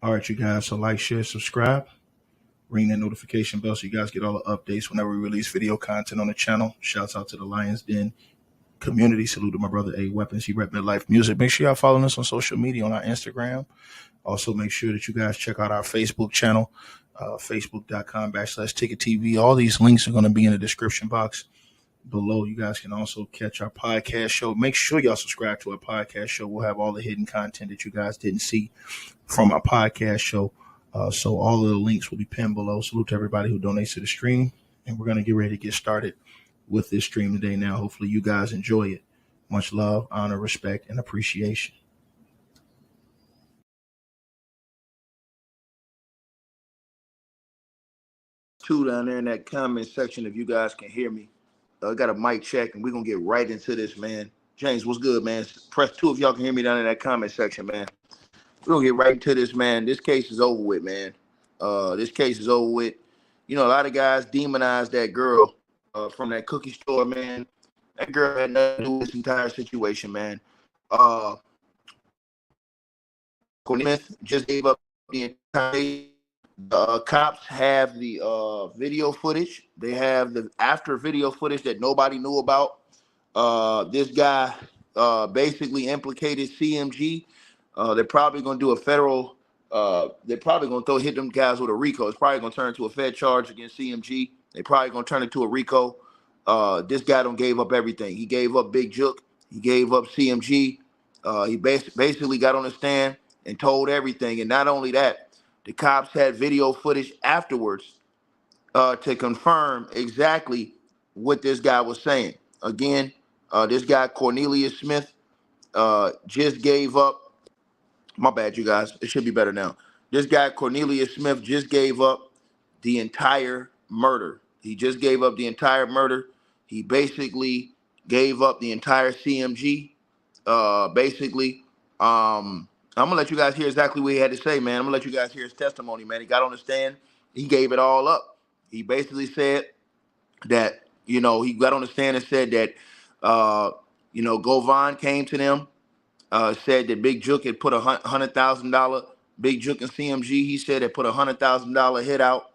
All right, you guys. So like, share, subscribe, ring that notification bell so you guys get all the updates whenever we release video content on the channel. Shouts out to the Lions Den community. Salute to my brother A Weapons. He rep Midlife Music. Make sure y'all following us on social media on our Instagram. Also, make sure that you guys check out our Facebook channel, facebook.com/Ticket TV. All these links are going to be in the description box below. You guys can also catch our podcast show. Make sure y'all subscribe to our podcast show. We'll have all the hidden content that you guys didn't see from our podcast show. So all of the links will be pinned below. Salute to everybody who donates to the stream. And we're going to get ready to get started with this stream today now. Hopefully you guys enjoy it. Much love, honor, respect, and appreciation. Two down there in that comment section if you guys can hear me. I got a mic check and we're going to get right into this, man. James, what's good, man? Press 2 if y'all can hear me down in that comment section, man. We're going to get right into this, man. This case is over with, man. This case is over with. You know, a lot of guys demonize that girl from that cookie store, man. That girl had nothing to do with this entire situation, man. Cornelius just gave up the entire. Cops have the video footage. They have the after video footage that nobody knew about. This guy basically implicated CMG. They're probably going to do a federal. They're probably going to hit them guys with a RICO. It's probably going to turn into a Fed charge against CMG. They're probably going to turn it to a RICO. This guy done gave up everything. He gave up Big Jook. He gave up CMG. He basically got on the stand and told everything. And not only that, the cops had video footage afterwards to confirm exactly what this guy was saying. Again, this guy, Cornelius Smith, just gave up. My bad, you guys. It should be better now. This guy, Cornelius Smith, just gave up the entire murder. He just gave up the entire murder. He basically gave up the entire CMG. I'm gonna let you guys hear exactly what he had to say, man. I'm gonna let you guys hear his testimony, man. He got on the stand. He gave it all up. He basically said that, you know, he got on the stand and said that, Govan came to them, said that Big Jook had put $100,000, Big Jook and CMG, he said had put $100,000 hit out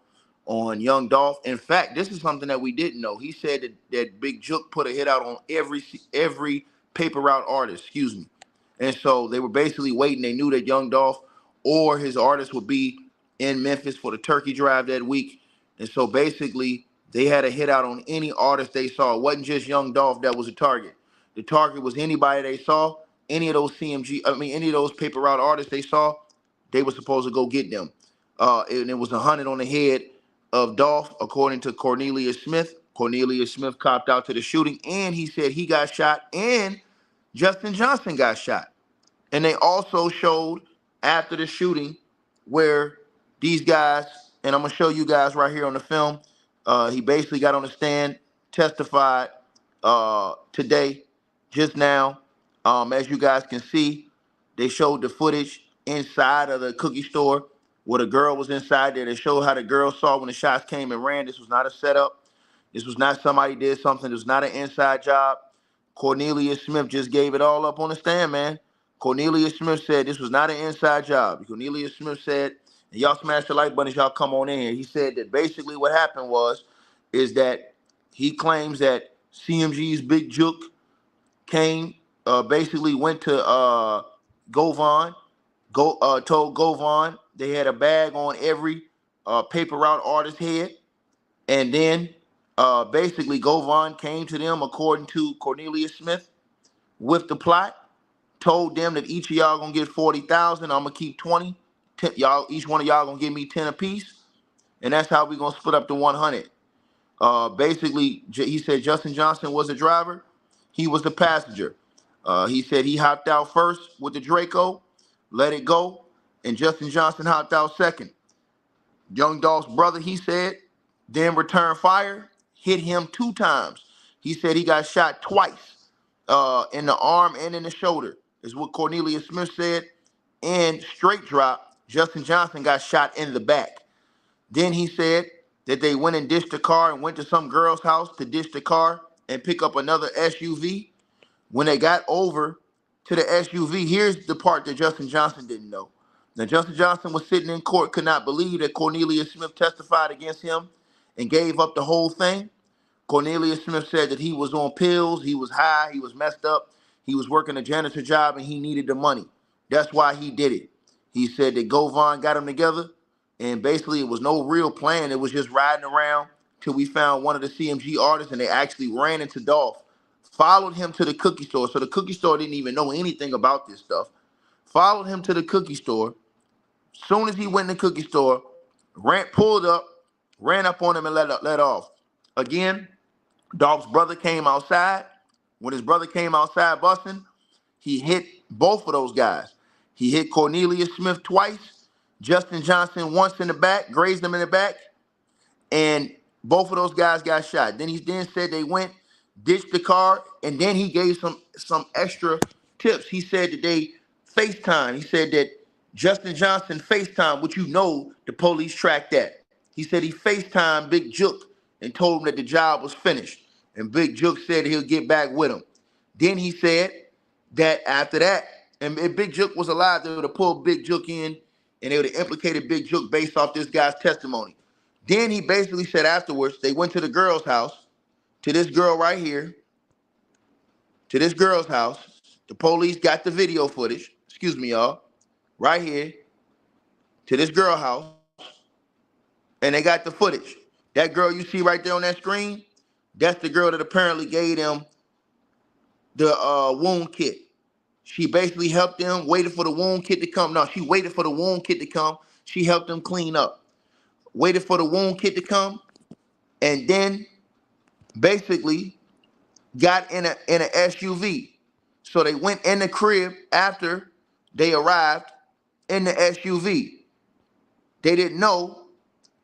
on Young Dolph. In fact, this is something that we didn't know. He said that Big Jook put a hit out on every paper route artist, excuse me. And so they were basically waiting. They knew that Young Dolph or his artist would be in Memphis for the turkey drive that week. And so basically they had a hit out on any artist they saw. It wasn't just Young Dolph that was a target. The target was anybody they saw, any of those any of those paper route artists they saw, they were supposed to go get them. And it was 100 on the head of Dolph, according to Cornelius Smith. Cornelius Smith copped out to the shooting, and he said he got shot, and Justin Johnson got shot. And they also showed after the shooting where these guys, and I'm going to show you guys right here on the film, he basically got on the stand, testified today, just now. As you guys can see, they showed the footage inside of the cookie store where the girl was inside there. They showed how the girl saw when the shots came and ran. This was not a setup. This was not somebody did something. This was not an inside job. Cornelius Smith just gave it all up on the stand, man. Cornelius Smith said this was not an inside job. Cornelius Smith said, and y'all smash the like button, y'all come on in here. He said that basically what happened is that he claims that CMG's Big Jook came, basically went to Govan, told Govan they had a bag on every paper route artist head. And then basically Govan came to them, according to Cornelius Smith, with the plot, told them that each of y'all gonna get 40,000. I'm gonna keep 20. Y'all, each one of y'all gonna give me 10 apiece, and that's how we gonna split up the 100. Basically, he said Justin Johnson was the driver. He was the passenger. He said he hopped out first with the Draco, let it go, and Justin Johnson hopped out second. Young Dolph's brother, he said, then returned fire, hit him 2 times. He said he got shot twice, in the arm and in the shoulder, is what Cornelius Smith said. And straight drop, Justin Johnson got shot in the back. Then he said that they went and ditched the car and went to some girl's house to ditch the car and pick up another SUV. When they got over to the SUV, here's the part that Justin Johnson didn't know. Now, Justin Johnson was sitting in court, could not believe that Cornelius Smith testified against him and gave up the whole thing. Cornelius Smith said that he was on pills, he was high, he was messed up, he was working a janitor job, and he needed the money. That's why he did it. He said that Govan got him together, and basically it was no real plan. It was just riding around till we found one of the CMG artists, and they actually ran into Dolph, followed him to the cookie store. So the cookie store didn't even know anything about this stuff. Followed him to the cookie store. Soon as he went in the cookie store, pulled up, ran up on him and let off. Again, Dolph's brother came outside. When his brother came outside busting, he hit both of those guys. He hit Cornelius Smith twice, Justin Johnson once in the back, grazed him in the back, and both of those guys got shot. Then he said they went, ditched the car, and then he gave some extra tips. He said that they FaceTime. He said that Justin Johnson FaceTime, which you know the police tracked that. He said he FaceTimed Big Jook and told him that the job was finished. And Big Jook said he'll get back with him. Then he said that after that, and if Big Jook was alive, they would have pulled Big Jook in and they would have implicated Big Jook based off this guy's testimony. Then he basically said afterwards, they went to the girl's house, to this girl right here, to this girl's house. The police got the video footage, excuse me, y'all, right here, to this girl house, and they got the footage. That girl you see right there on that screen, that's the girl that apparently gave them the wound kit. She basically helped them, waited for the wound kit to come. No, she waited for the wound kit to come. She helped them clean up. Waited for the wound kit to come, and then basically got in a SUV. So they went in the crib after they arrived in the SUV. They didn't know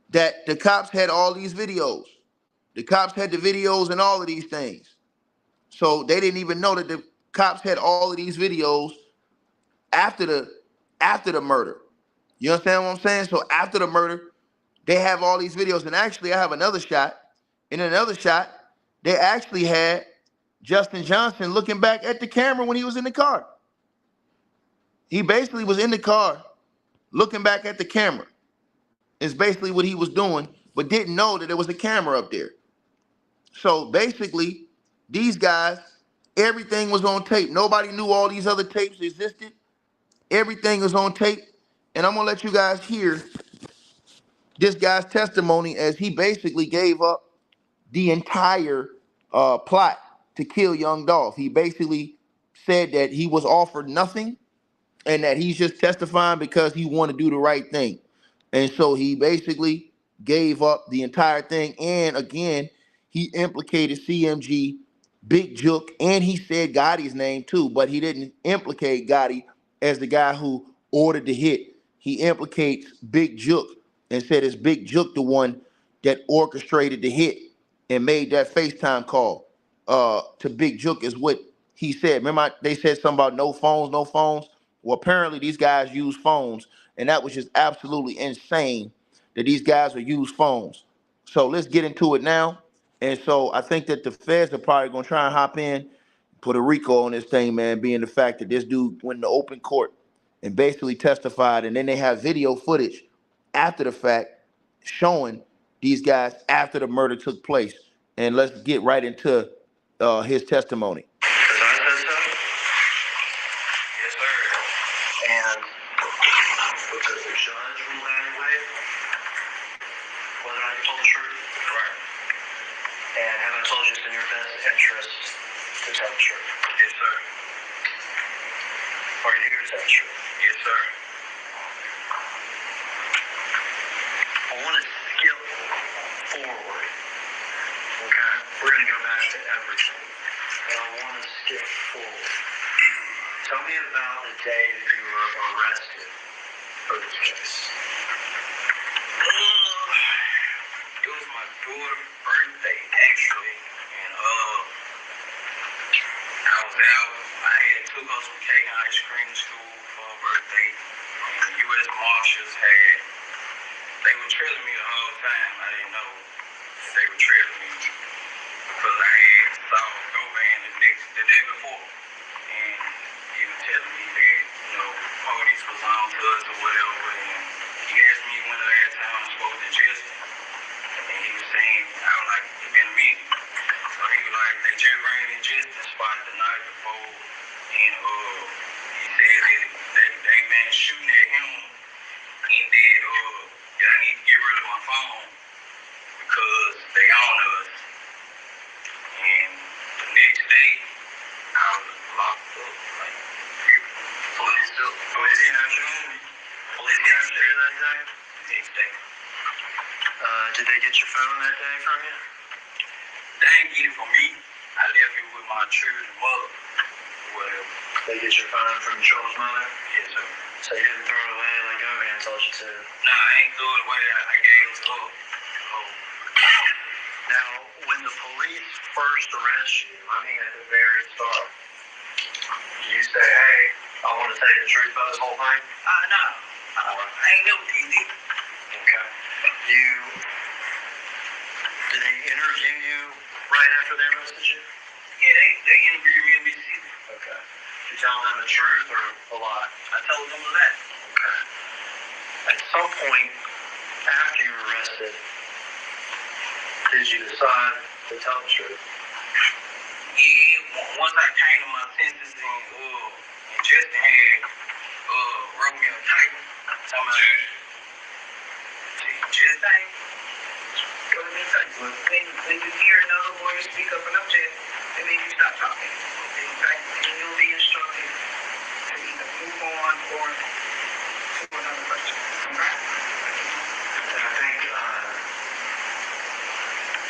that the cops had all these videos. The cops had the videos and all of these things. So they didn't even know that the cops had all of these videos after the murder. You understand what I'm saying? So after the murder, they have all these videos. And actually, I have another shot. In another shot, they actually had Justin Johnson looking back at the camera when he was in the car. He basically was in the car looking back at the camera. Is basically what he was doing, but didn't know that there was a camera up there. So basically, these guys, everything was on tape. Nobody knew all these other tapes existed. Everything was on tape. And I'm gonna let you guys hear this guy's testimony as he basically gave up the entire plot to kill young Dolph. He basically said that he was offered nothing and that he's just testifying because he wanted to do the right thing. And so he basically gave up the entire thing. And again, he implicated CMG, Big Jook, and he said Gotti's name too, but he didn't implicate Gotti as the guy who ordered the hit. He implicates Big Jook and said it's Big Jook the one that orchestrated the hit and made that FaceTime call to Big Jook is what he said. Remember, they said something about no phones, no phones. Well, apparently these guys use phones, and that was just absolutely insane that these guys would use phones. So let's get into it now. And so I think that the feds are probably gonna try and hop in, put a RICO on this thing, man, being the fact that this dude went to open court and basically testified, and then they have video footage after the fact showing these guys after the murder took place. And let's get right into his testimony. Yes, sir. And because the judge ruled that way, whether or not you told the truth. Right. And have I told you it's in your best interest to tell the truth? Yes, sir. Are you here to tell the truth? Yes, sir. I want to skip forward. Okay? We're going to go back to everything. But I want to skip forward. Tell me about the day that you were arrested for this case. It was my daughter's birthday, actually, and I was out. I took her some cake and ice cream to school for her birthday, and the U.S. Marshals they were trailing me the whole time. I didn't know that they were trailing me because I had saw Govan the day before, and he was telling me that, police was on on to us or whatever. And he asked me when the last time I spoke to Justin. And he was saying, I was like, it's been a minute. So he was like, they just ran in Justin's spot the night before. And he said that they been shooting at him. And then that I need to get rid of my phone because they own us. And the next day, I was locked up. Like, police have you that day? Next day. Did they get your phone that day from you? They didn't get it from me. I left it with my children's mother. Whatever. They get your phone from your children's mother? Yes, sir. So you didn't throw it away like Govan told you to? Nah, I ain't threw it away. I gave it to her. Now, when the police first arrest you, I mean at the very start, do you say, hey, I want to tell you the truth about this whole thing? Nah. I ain't never did it. Okay. Did they interview you right after they arrested you? Yeah, they interviewed me in Mississippi. Okay. Did you tell them the truth or a lie? I told them a lie. Okay. At some point after you were arrested, did you decide to tell the truth? Yeah, once I came to my senses and Justin had wrote me a title. Justin? Go ahead and say, when you hear another lawyer speak up and object, it means you stop talking. And you'll be instructed to either move on or to another person. Okay? And I think,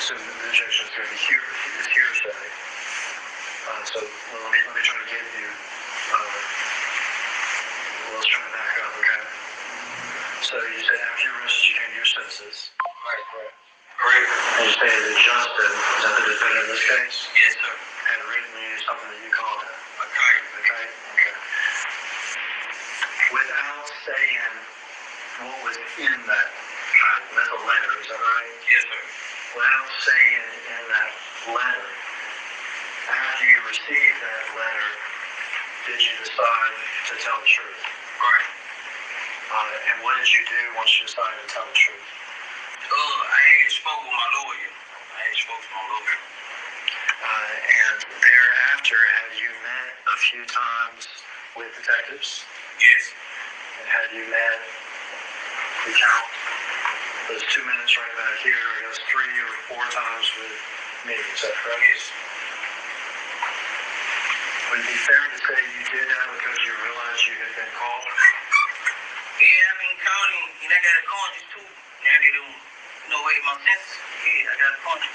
so the objection is going to be hearsay. So let me try to get you, let's try to back up, okay? So you said after you arrested, you came to your senses. Right. And you stated that Justin, is that the defendant in this case? Yes, sir. Had written you something that you called him. Okay. Without saying what was in that kind of mental letter, is that right? Yes, sir. Without saying in that letter, after you received that letter, did you decide to tell the truth? Right. And what did you do once you decided to tell the truth? I had spoke with my lawyer. And thereafter, have you met a few times with detectives? Yes. And have you met, we count those 2 minutes right back here, I guess 3 or 4 times with me, is that correct? Yes. Would it be fair to say you did that because you realized you had been called? Yeah, I've been calling, and I got a conscience too. Now they don't know wait my senses. Yeah, I got a conscience.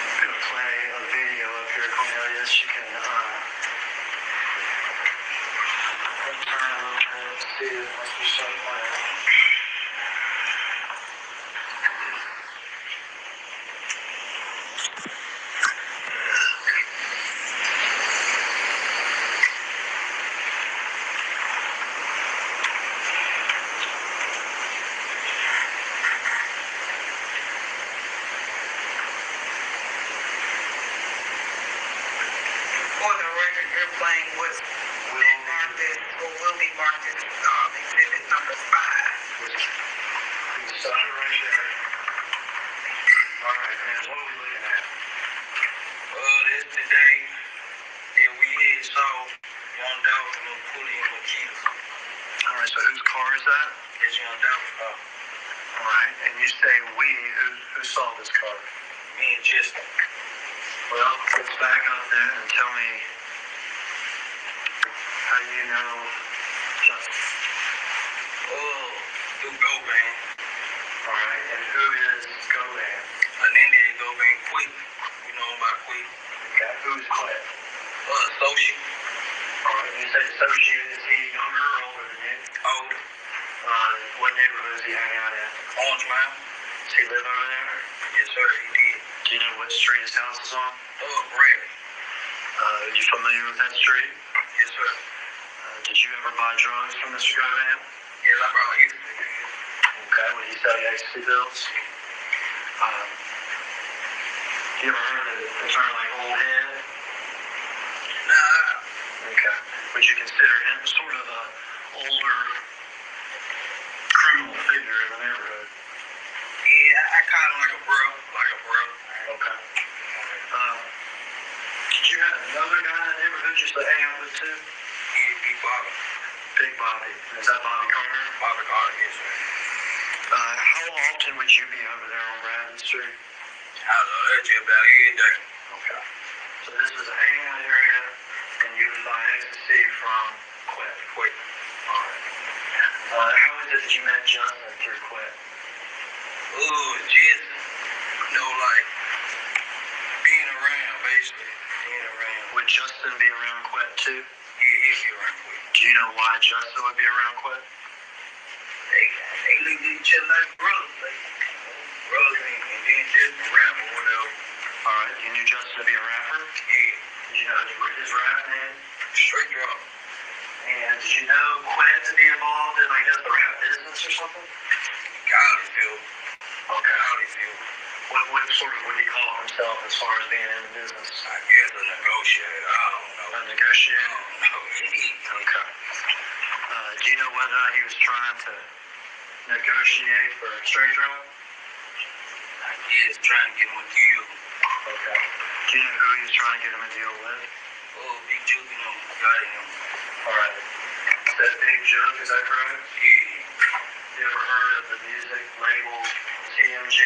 I'm going to play a video up here, Cornelius. You can turn a little bit, see it must be somewhere. For the record, you're playing what will be marked as exhibit number 5. Stop it right there. All right, man, what are we looking at? That's the day that we had saw Young Dolph and them pulling in Makita. All right, so whose car is that? That's Young Dolph's car. All right, and you say we, who saw this car? Me and Justin. Well, let's back up then and tell me how you know Justin. Through Govan. All right, and who is Govan? Hernandez Govan Quick. You know about Quick. Okay, who's Cliff? Associate. All right, you say associate, is he younger or older than you? Older. What neighborhood does he hang out in? Orange Mountain. Does he live over there? Yes, sir, he did. Do you know what street his house is on? Brett. Are you familiar with that street? Yes, sir. Did you ever buy drugs from Mr. Govan? Yes, I brought ecstasy. Okay, would he sell you ecstasy pills? You ever heard the term like old head? Nah. Okay. Would you consider him sort of a older criminal figure in the neighborhood? Yeah, I call him like a bro. Okay. Did you have another guy in the neighborhood you used to hang out with too? Yeah, Big Bobby. Big Bobby. Is that Bobby Carter? Bobby Carter, yes, sir. How often would you be over there on Bradley Street? I don't know, that's just about every day. Okay. So this was a hangout area, and you would buy ecstasy from Quit. Quick. All right. How is it that you met Justin through Quit? Oh, just, like, being around, basically. Being around. Would Justin be around Quit too? Yeah, he'd be around quick. Do you know why Justin would be around Quit? They look at each other like brothers. And then just rap or whatever. All right. You knew Justin to be a rapper? Yeah. Did you know his rap name? Straight drop. And did you know Quit to be involved in, I guess, the rap business or something? College field. Okay. College field. What sort of would he call himself as far as being in the business? I guess a negotiator. I don't know. A negotiator? I don't know. Okay. Do you know whether or not he was trying to negotiate for a straight drop? I guess trying to get him a deal. Okay. Do you know who he was trying to get him a deal with? Oh, Big Juke and him. Got him. All right. Is that Big Joke, is that correct? Yeah. You ever heard of the music label CMG?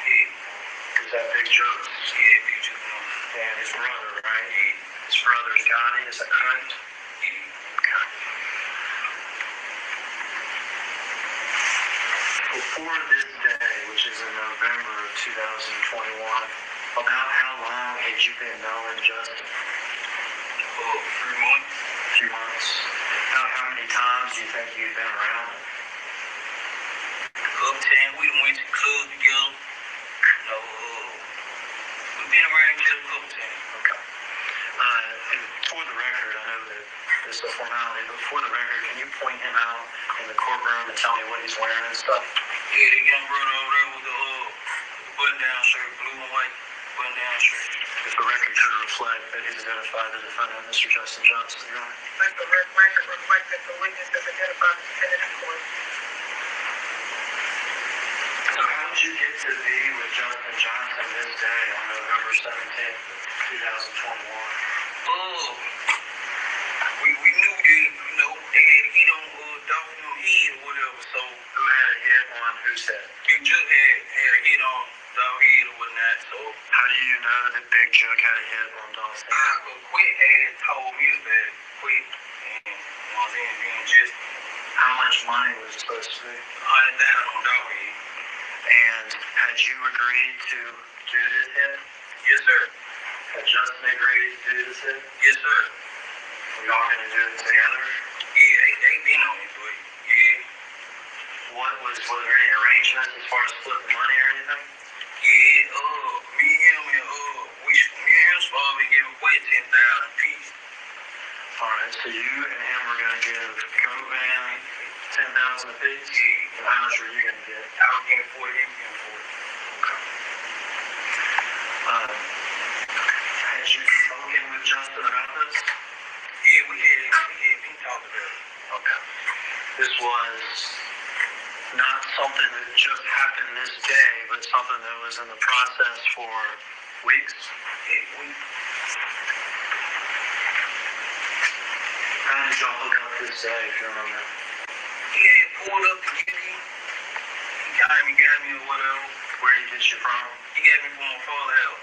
Yeah. Is that Big Joke? Yeah, Big Juke and him. And his brother, right? Yeah. His brother's Gotti, is that correct? Yeah. Okay. Before this day, which is in November of 2021, about how long had you been knowing Justin? 3 months. A few months. How many times do you think you'd been around him? Uptown, we done went to clubs together. We've been around each other a couple times. Okay. And for the record, I know that this is a formality, but for the record, can you point him out in the courtroom and tell me what he's wearing and stuff? Yeah, the young brother over there with the button-down shirt, blue and white button-down shirt. If the record could reflect that he's identified the defendant, Mr. Justin Johnson, Your Honor. Let the record reflect that the witness has identified the defendant in court. So how did you get to be with Justin Johnson this day on November 17th, 2021? Oh, we knew that, they had hit on Dolph in the head or whatever, so Who had a hit on whose head? Big Juke had a hit on Dolph head or whatnot, so How do you know that Big Jug had a hit on Dolph's head? Quit had told me about it. Quit, and then just How much money was it supposed to be? 100,000 on Dolph head. And had you agreed to do this hit? Yes, sir. Had Justin agreed to do this hit? Yes, sir. Were y'all going to do it together? Yeah, they been on it, but yeah. Was there any arrangements as far as splitting the money or anything? Yeah, me and him supposed to give away 10,000 apiece. Alright, so you and him were going to give Govan 10,000 apiece? Yeah. And how much were you going to get? I was getting 40, he was getting 40. Okay. Had you spoken with Justin about this? Yeah, we been talking about it. Okay. This was not something that just happened this day, but something that was in the process for weeks? Yeah, How did y'all hook up this day, if you remember? he had pulled up to get me. He came and got me or whatever. Where did he get you from? He got me from my father's house.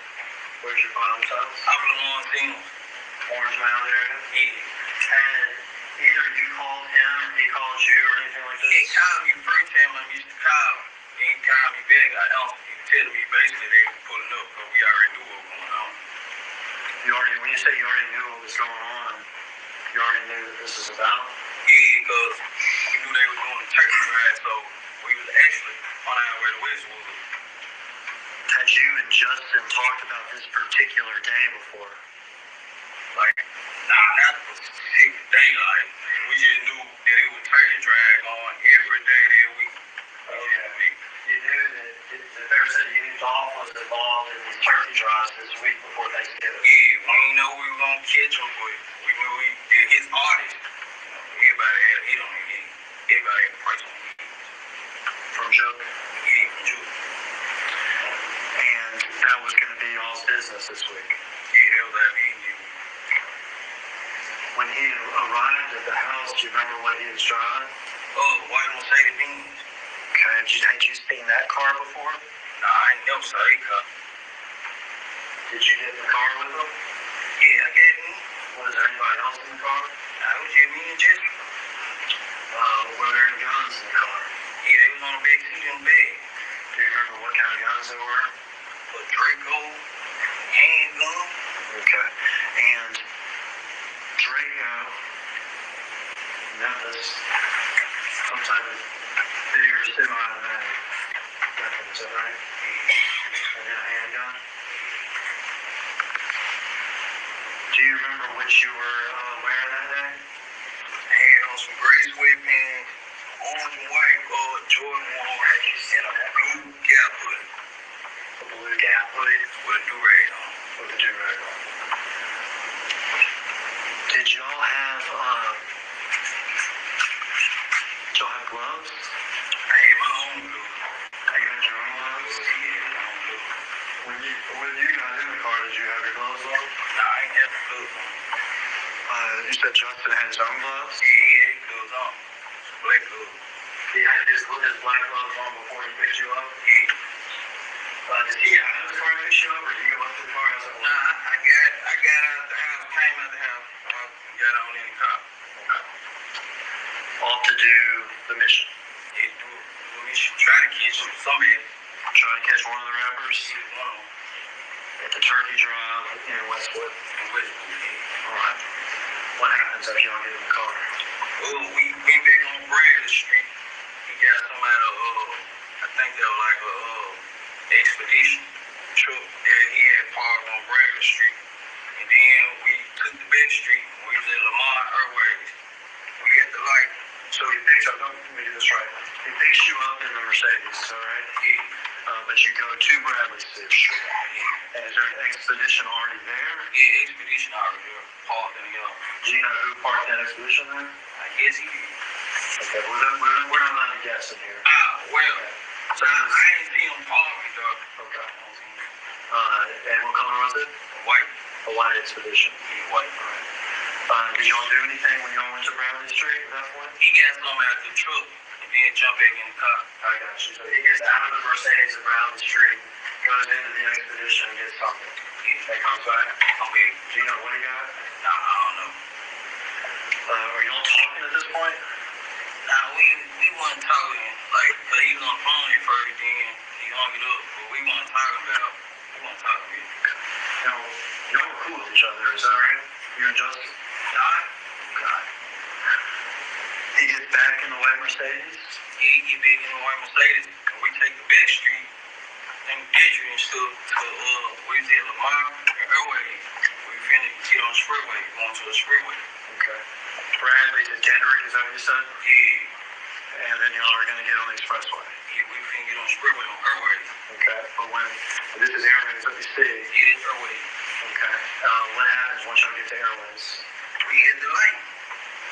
Where's your father's house? I was the one seen him. Orange Mound area? Yeah. And either you called him, he called you, or anything like He this? called me the first time I used to call him. Then he called me back. I answered. He was telling me basically they were pulling up because we already knew what was going on. When you say you already knew what was going on, you already knew that this was about? Yeah, because we knew they were going to turkey drive, so we was actually on our way to Westwood. Had you and Justin talked about this particular day before? Like, not the specific day, like, we just knew that it was turkey drag on every day that week. Okay. You knew that, the pair said you knew Dolph was involved in these turkey drives this week before Thanksgiving. Yeah, we didn't know we were gonna catch him, but we knew his artist. Everybody had hit on him. Everybody had a price on him. From Joe. Yeah, from Joe. And that was going to be y'all's business this week. Yeah, that was our venue. When he arrived at the house, do you remember what he was driving? Oh, white Mercedes Benz. Okay, had you seen that car before? Nah, I ain't never saw that car. Did you get in the car with him? Yeah, I got me. Was there anybody else in the car? Nah, it was just me and Jesse. Were there any guns in the car? Yeah, they was on the back seat in the bag. Do you remember what kind of guns they were? A Draco, handgun. Okay. And Draco, Memphis, some type of bigger semi-automatic weapon, is that right? And then a handgun? Do you remember what you were wearing that day? I had on some gray sweatpants, orange and white, Jordan 1, and a blue Gap hoodie. A blue Gap hoodie? With a do-rag on. With a do-rag on. Did y'all have gloves? I had my own glue. You had your own gloves? Yeah, my own glue. When you got in the car, did you have your gloves on? Nah, I ain't have the gloves on. You said Justin had his own gloves? Yeah, he had his gloves on. Black gloves. He had his black gloves on before he picked you up? Yeah. Did he get out of the car and pick you up, or did you go up to the car? Nah, I got out the house, came out the house, got on in the car. Okay. Off to do the mission. Yeah, we should try to catch somebody. Try to catch one of the rappers Yeah, one of them. at the Turkey Drive in Westwood. In Westwood, yeah. Alright. What happens after y'all get in the car? Oh, we went back on Bradley Street. We got some out of, I think they were like a expedition truck that he had parked on Bradley Street. And then we took the back street. We was in Lamar Airways. We got the light. So he picks up, let me get this right. He picks you up in the Mercedes, is that right? Yeah. But you go to Bradley Street. And is there an expedition already there? Yeah, expedition already there. Parked in the yard. Do you know who parked that expedition there? I guess he did. Okay, we're not allowed to guess in here. Well, So I ain't seen him park it though. Okay. And what color was it? White. A white expedition. Yeah, white. Did y'all do anything when y'all went to Bradley Street at that point? He got some out the truck and then jump back in the car. I got you. So he gets out of the Mercedes at Bradley Street, goes into the expedition and gets something. Yeah. That comes back. Okay. Do you know what he got? Nah, I don't know. Are y'all talking at this point? Nah, we wasn't talking. Like, but he was on the phone at first, then he hung it up. But we wasn't talking about. We wasn't talking about it. Now, y'all were cool with each other, is that right? You and Justin? Nah. He gets back in the white Mercedes? Yeah, he get back in the white Mercedes, and we take the back street and Adrian stuff to we was at Lamar and Airway. We finna get on the freeway, going to the freeway. Okay. Bradley to Kendrick, is that what you said? Yeah. And then y'all are going to get on the expressway. Yeah, we finna get on the freeway on Airway. Okay. But when this is Airways that we see. Yeah, it's Airway. Okay. What happens once y'all get to Airways? We had the light.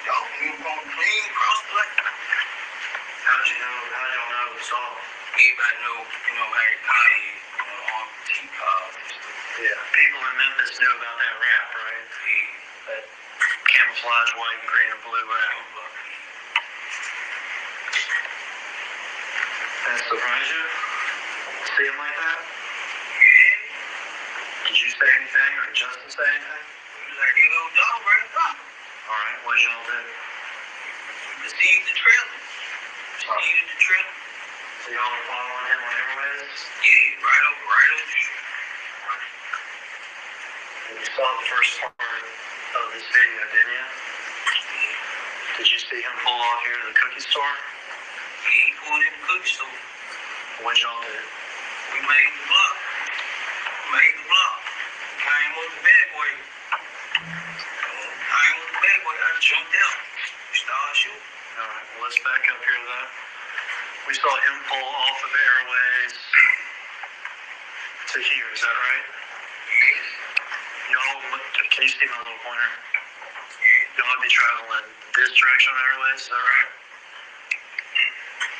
Y'all going clean across the light. How did y'all know it was Dolph? Everybody know, how he Kanye, on T-Cars and stuff. Yeah. People in Memphis knew about that rap, right? Yeah. That camouflage white and green and blue rap. That surprised you? See him like that? Yeah. Did you say anything or did Justin say anything? We was like, here go dog, right? Alright, what did y'all do? We received the trailer. Received the trailer. So y'all were following him on Airways? Yeah, right over the street. And you saw the first part of this video, didn't you? Did you see him pull off here to the cookie store? Yeah, he pulled in the cookie store. What'd y'all do? We made the block. Came with the bad boy. I jumped out. We started shooting. Alright, well, let's back up here to that. We saw him pull off of Airways to here, is that right? Yes. Y'all, can you see my little pointer? Yeah. Y'all be traveling this direction on airways, is that right?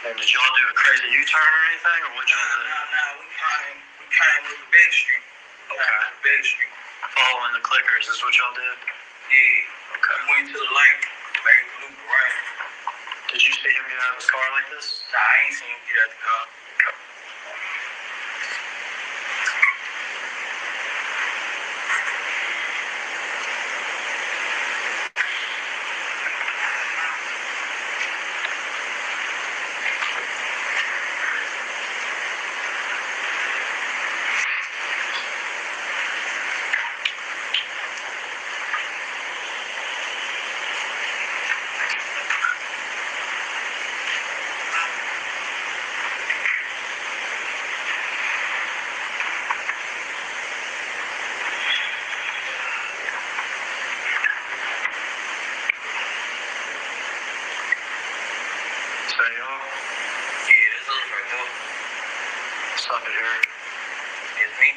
And did y'all do a crazy U-turn or anything, or what y'all do? No, we came with the big street. Okay. Big street. Following the clickers is what y'all did? Yeah. Okay. We went to the light, made the loop around. Did you see him get out of his car like this? Nah, I ain't seen him get out the car. Is that y'all? Yeah, this is right there. Stop it here. It's me.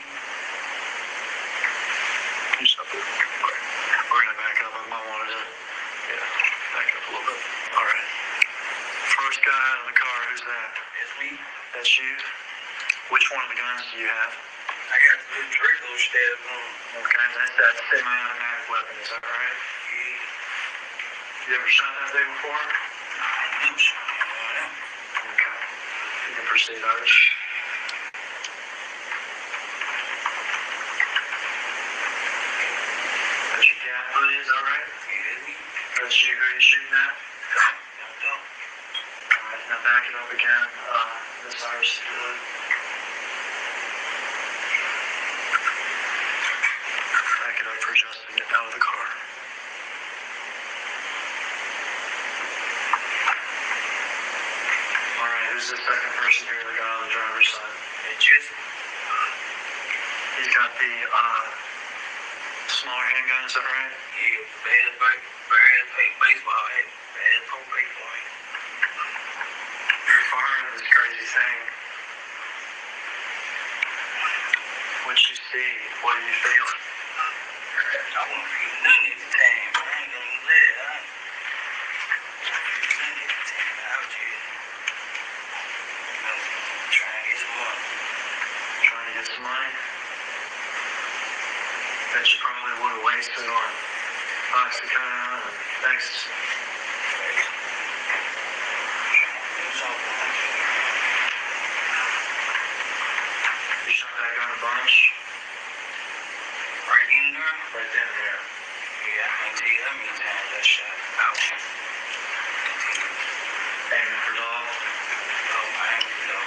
You stop it. Okay. We're gonna back up. I might want to, back up a little bit. All right. First guy out of the car, who's that? It's me. That's you? Which one of the guns do you have? I got the little Draco stab on. Okay, that's that semi-automatic weapon, is that right? Yeah. You ever shot that thing before? I ain't shot on them. Okay. You can proceed, Irish. That's your gap buddy, is that right? Yeah, it's me. That's you, who are you shooting at? No. Alright, now back it up again. This Irish is good. Back it up for Justin getting out of the car. Alright, who's the second person here, the guy on the driver's side? It's just He's got the smaller handgun, is that right? bad baseball hat, bad pro baseball hat. You're firing this crazy thing. What you see, what are you feeling? I won't feel none of the time. I ain't gonna let it. I won't feel none of the time. I was just, trying to get some money. Trying to get some money? That you probably would have wasted on Oxycontin and ecstasy. You shot that gun a bunch? Right in there? Right then and there. Yeah, I can't tell you how many times I shot. Ouch. Aiming for Dolph? Oh, I ain't know.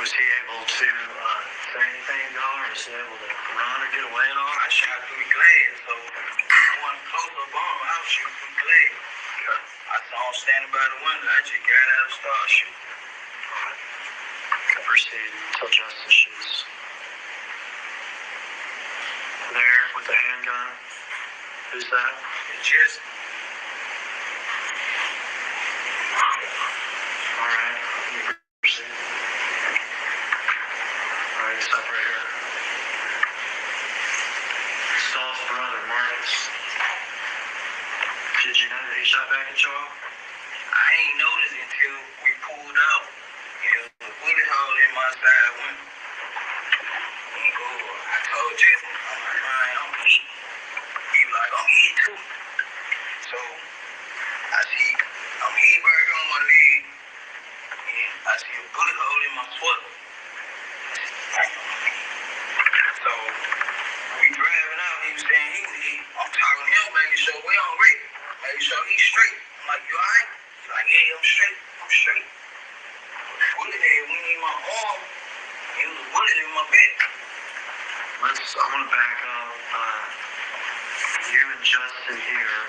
Was he able to say anything at all, or was he able to run or get away at all? I shot through the glass, so I wasn't close up on him. I was shooting through the glass. Okay. I saw him standing by the window. I just got out and started shooting. Alright. Can proceed until Justin shoots. There with the handgun. Who's that? It's just, Alright. You can proceed. Alright, stop right here. Dolph's brother, Marcus. Did you know that he shot back at y'all? I ain't noticed until we pulled out. And it was a bullet hole in my side window. I told Jason, I'm like, man, I'm hit. He was like, I'm hit too. So I see, I'm hit right here on my leg. And I see a bullet hole in my foot. So we driving out, he was saying he was hit. I'm talking to him, making sure we on Rick. Making sure he's straight. I'm like, you alright? He's like, yeah, I'm straight. I'm straight. Bullet head went in my arm. It was a bullet in my back. I'm gonna back up. You and Justin here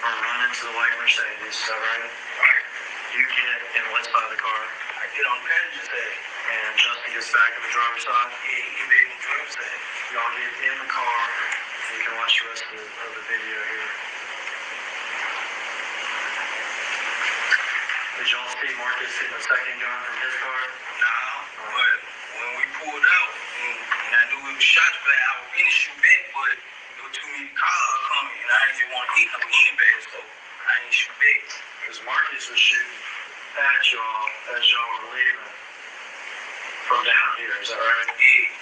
are running to the white Mercedes, is that right? Right. You get in what's by the car, I get on the passenger side. and Justin gets back in the driver's side. Yeah, he get back in the driver's side. Y'all get in the car, and you can watch the rest of the video here. Did y'all see Marcus hitting a second gun from his car? Nah, but when we pulled out, and I shots back. I was finna shoot back, but there were too many cars coming, and I didn't just want to hit no anybody, so I didn't shoot back. Because Marcus was shooting at y'all as y'all were leaving from down here, is that right? Yeah.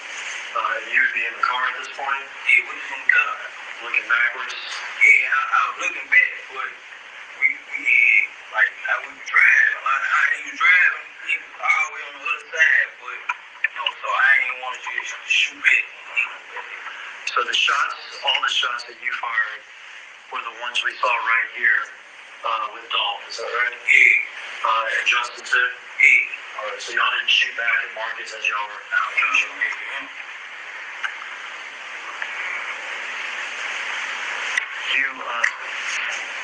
And you would be in the car at this point? Yeah, we was in the car. Looking backwards? Yeah, I was looking back, but we had, like, how we was driving. Like, how he was driving, he was all the way on the other side, but, you know, so I ain't want to just shoot back. So the shots, all the shots that you fired were the ones we saw right here with Dolph, is that right? Yeah. And Justin too? Yeah. Alright, so y'all didn't shoot back at Marcus as y'all were shooting back at him. You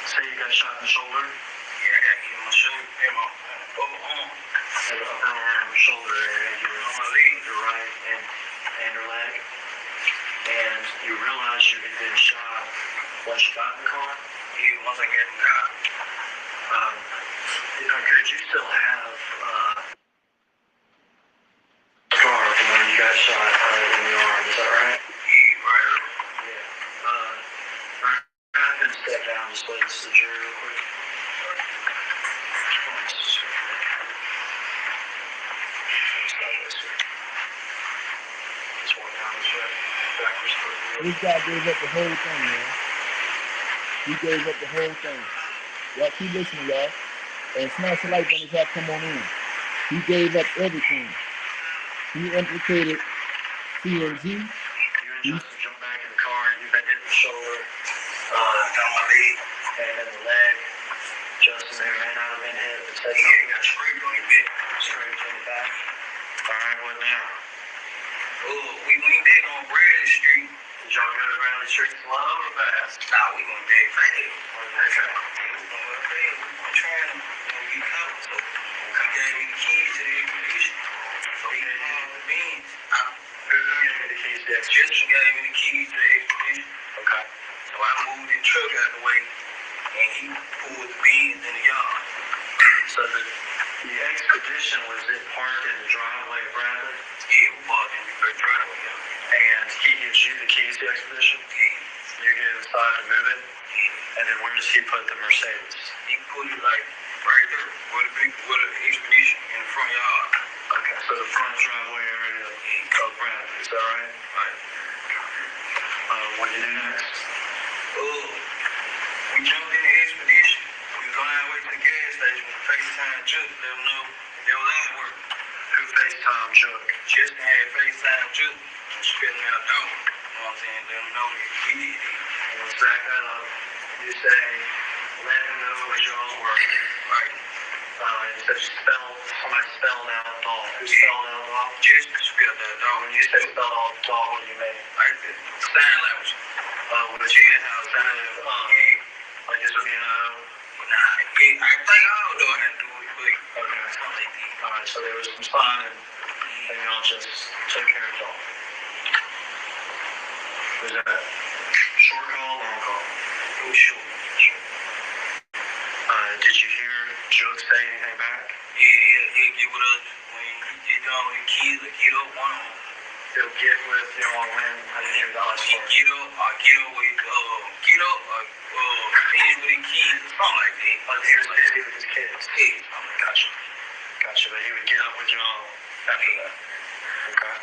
say you got shot in the shoulder? Yeah, I got hit in my shoulder, in my upper arm. The upper arm, shoulder area, On my leg. your right and your leg. And you realized you had been shot once you got in the car? Yeah, once I got in the car. Could you still have a scar from when you got shot in the arm, is that right? Yeah, right. Yeah. I'm going to step down just so this is the jury real quick. Just walk down this way. Backwards. This guy gave up the whole thing, man. He gave up the whole thing. Y'all keep listening, y'all. And smash the light when his hat come on in. He gave up everything. He implicated CMG. You and Justin jumped back in the car. You've been hit in the shoulder, Down my leg. and then the leg. Justin may not have been hit, but said Yeah, something got scraped on your back. straight to the back. All right, what now? We went back on Bradley Street. Did y'all go to Bradley Street slow or fast? Nah, we went back fast. Okay. We were trying to get caught, so he gave me the keys to the expedition. So he called the beans. Who gave you the keys to the expedition? Justin gave me the keys to the expedition. Okay. So I moved the truck out the way, and he pulled the beans in the yard. So the expedition, was it parked in the driveway of Bradley? Yeah, we bought in the driveway. And he gives you the keys to the expedition? Yeah. You get inside to move it? And then where does he put the Mercedes? He put it like right there, with the expedition in the front yard. Okay, so the front driveway area of Bradley, is that right? Right. What did you do next? We jumped in the expedition. We was on our way to the gas station with FaceTime Juke, let them know they was out of work. Who FaceTime Juke? Justin had FaceTime Juke, spilling out dope. You know what I'm saying? Let them know that we did it. And let's back that up. You say, let him know what y'all's work. Right. You said somebody spelled out Dolph. Who spelled out Dolph? Justin spilled that dope. When you say spelled out Dolph, what do you mean? Like the sign language. Which is how Yeah. like this would be an O. Nah, yeah, I think all though I had to do it, but Okay. something like that. Alright, so there was some sign and y'all just took care of Dolph. Was that short call, long call? It was short. Did you hear Juke say anything back? Yeah, he'll get with us when he get done with the kids, like get up one on. He'll get with you know when I didn't hear the last part. Get up or finish with the kids or something like that. He was busy with his kids. Yeah, something like that. Gotcha, but he would get up with y'all after that. Okay.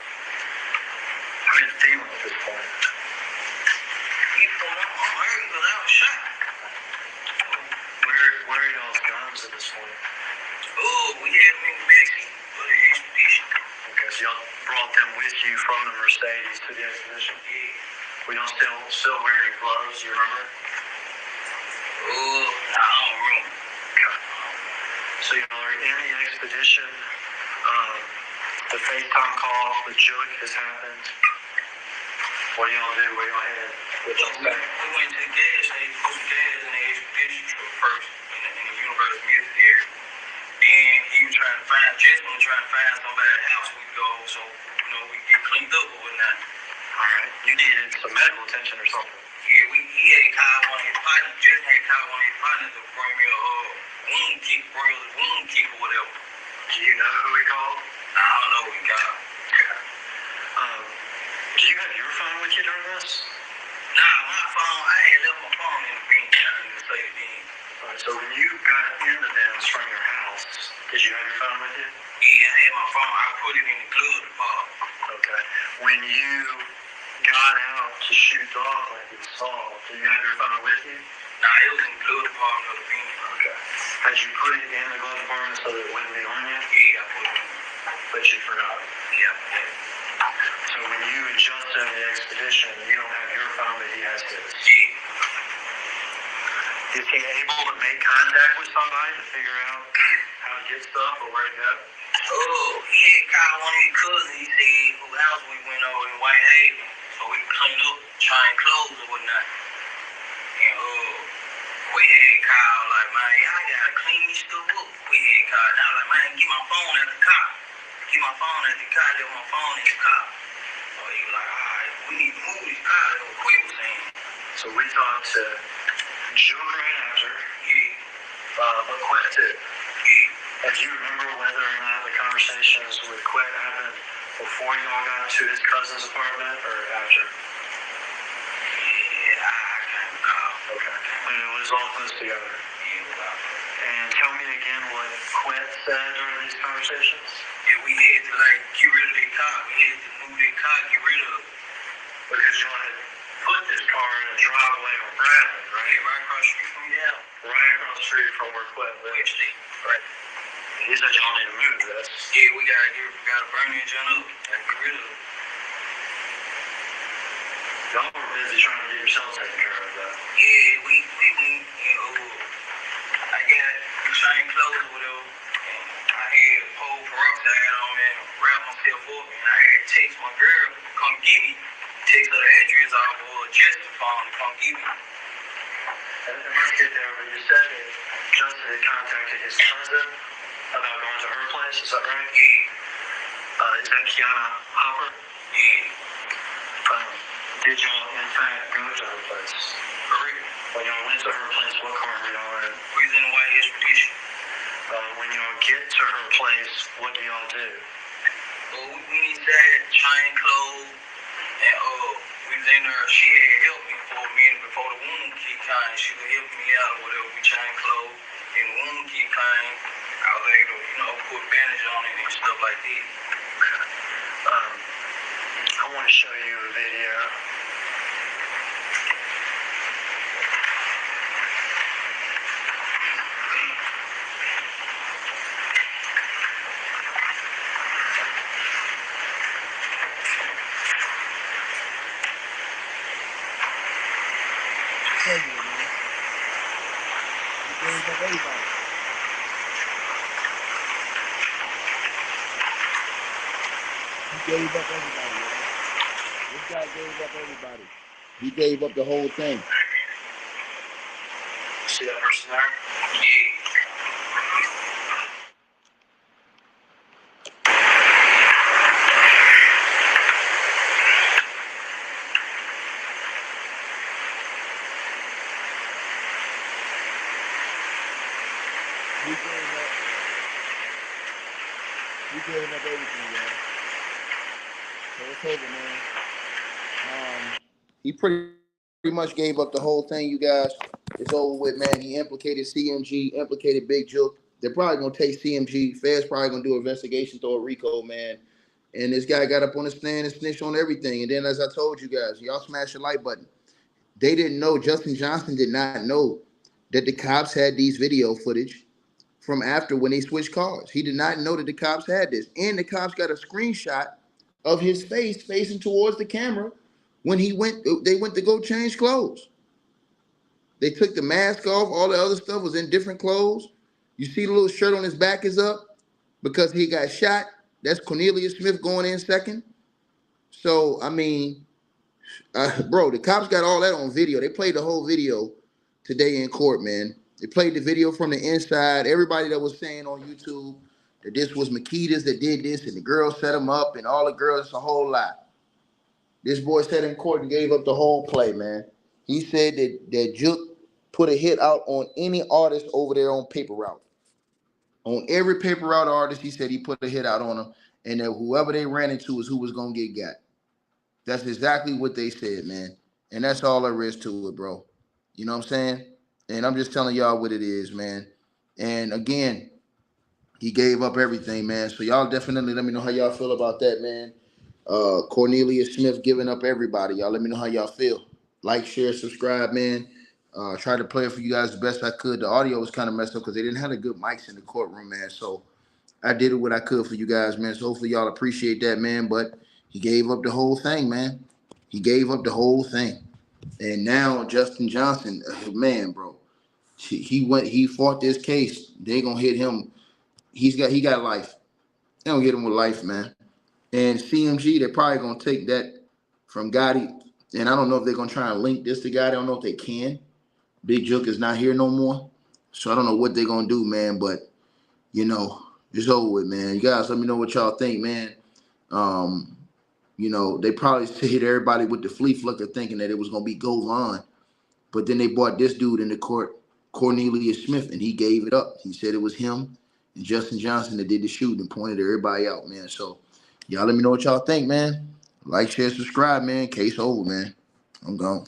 How are you feeling at this point? I'm hurt because I was shot. Where are y'all's guns at this point? We had them in the backseat for the expedition. Okay, so y'all brought them with you from the Mercedes to the expedition? Yeah. Were y'all still wearing gloves, you remember? I don't remember. Okay. So y'all are in the expedition. The FaceTime call with Juke has happened. What do y'all do? Where y'all headed? What y'all say? We went to the gas station, put some gas in the expedition truck first in the Universal Music area. Then Jason was trying to find somebody's house we go so, we get cleaned up or whatnot. Alright. You needed some medical attention or something. Yeah, he had called one of his partners, Jason had called one of his partners to bring me a wound kick or whatever. Do you know who he called? I don't know what he called. Okay. Do you have your phone with you during this? Nah, my phone, I had left my phone in the bin. I didn't say the bin. Alright, so when you got in the dance from your house, did you have your phone with you? Yeah, I had my phone. I put it in the glove department. Okay. When you got out to shoot Dolph like you saw, did you have your phone with you? Nah, it was in the glove department of the bin. Okay. Had you put it in the glove department so that it wouldn't be on you? Yeah, I put it in. But you forgot. Yeah. So when you adjusted on the expedition, you don't have your phone, but he has his. Yeah. Is he able to make contact with somebody to figure out how to get stuff or where to go? Oh, he had called one of his cousins. He said, whose house we went over in Whitehaven, so we could clean up, change clothes or whatnot. And we had called like, man, y'all gotta clean this stuff up. We had called. And I was like, man, get my phone at the car. Get my phone at the car. Left my phone in the car. So he was like, all right, we need to move this car. That's what Quinn was saying. So we talked to Joe right after. Yeah. But Quinn too. Yeah. And do you remember whether or not the conversations with Quinn happened before you all got to his cousin's apartment or after? Yeah, I can't recall. Okay. And it was all close together. And tell me again what Quinn said during these conversations. Yeah, we had to like get rid of that car. We had to move that car, get rid of it. Because y'all had put this car in a driveway on Bradley, right? Yeah, right across the street from me out. Right across the street from where Quinn lives. Right. He said y'all need to move this. Yeah, we gotta burn that junk up. Like, get rid of it. Y'all were busy trying to get yourselves taken care of, though. Yeah, we went, I got the same clothes or whatever. And I had whole peroxide on me and wrap myself up. And I had text my girl, come get me. Text her the address off or just the phone to come get me. And let's get there, but you said that Justin had contacted his cousin about going to her place, is that right? Yeah. Is that Kiana Hopper? Yeah. Did y'all, in fact, go to her place? Correct. When y'all went to her place, what car were y'all in? We was in the White Expedition. When y'all get to her place, what do y'all do? Well, we inside, change clothes, and we was in there. She had helped me for a minute before the wound kit came. She was helping me out or whatever. We changed clothes, and the wound kit came. I was able to, put bandage on it and stuff like that. I want to show you a video. He gave up everybody, man. This guy gave up everybody. He gave up the whole thing. See that person there? Yeah. He gave up everything, man. So it's over, man. He pretty much gave up the whole thing, you guys. It's over with, man. He implicated CMG, implicated Big Jook. They're probably gonna take CMG. Fed's probably gonna do an investigation, throw a RICO, man. And this guy got up on the stand and snitched on everything. And then, as I told you guys, y'all smash the like button. They didn't know. Justin Johnson did not know that the cops had these video footage from after when they switched cars. He did not know that the cops had this. And the cops got a screenshot of his face facing towards the camera when they went to go change clothes. They took the mask off, all the other stuff was in different clothes. You see the little shirt on his back is up because he got shot. That's Cornelius Smith going in second. So, I mean, bro, the cops got all that on video. They played the whole video today in court, man. They played the video from the inside. Everybody that was saying on YouTube that this was Makita's that did this and the girls set him up and all the girls, it's a whole lot. This boy sat in court and gave up the whole play, man. He said that Jook put a hit out on any artist over there on Paper Route. On every Paper Route artist, he said he put a hit out on them, and that whoever they ran into is who was going to get got. That's exactly what they said, man. And that's all there is to it, bro. You know what I'm saying? And I'm just telling y'all what it is, man. And again, he gave up everything, man. So y'all definitely let me know how y'all feel about that, man. Cornelius Smith giving up everybody. Y'all let me know how y'all feel. Like, share, subscribe, man. Tried to play it for you guys the best I could. The audio was kind of messed up because they didn't have the good mics in the courtroom, man. So I did what I could for you guys, man. So hopefully y'all appreciate that, man. But he gave up the whole thing, man. He gave up the whole thing. And now Justin Johnson, man, bro, he fought this case. They gonna hit him. He got life. They gonna get him with life, man. And CMG, they're probably gonna take that from Gotti. And I don't know if they're gonna try and link this to Gotti. I don't know if they can. Big Jook is not here no more. So I don't know what they're gonna do, man. But you know, it's over with, man. You guys let me know what y'all think, man. Um, they probably hit everybody with the flea flicker thinking that it was gonna be Govan. But then they brought this dude in the court, Cornelius Smith, and he gave it up. He said it was him and Justin Johnson that did the shooting and pointed everybody out, man. So y'all let me know what y'all think, man. Like, share, subscribe, man. Case over, man. I'm gone.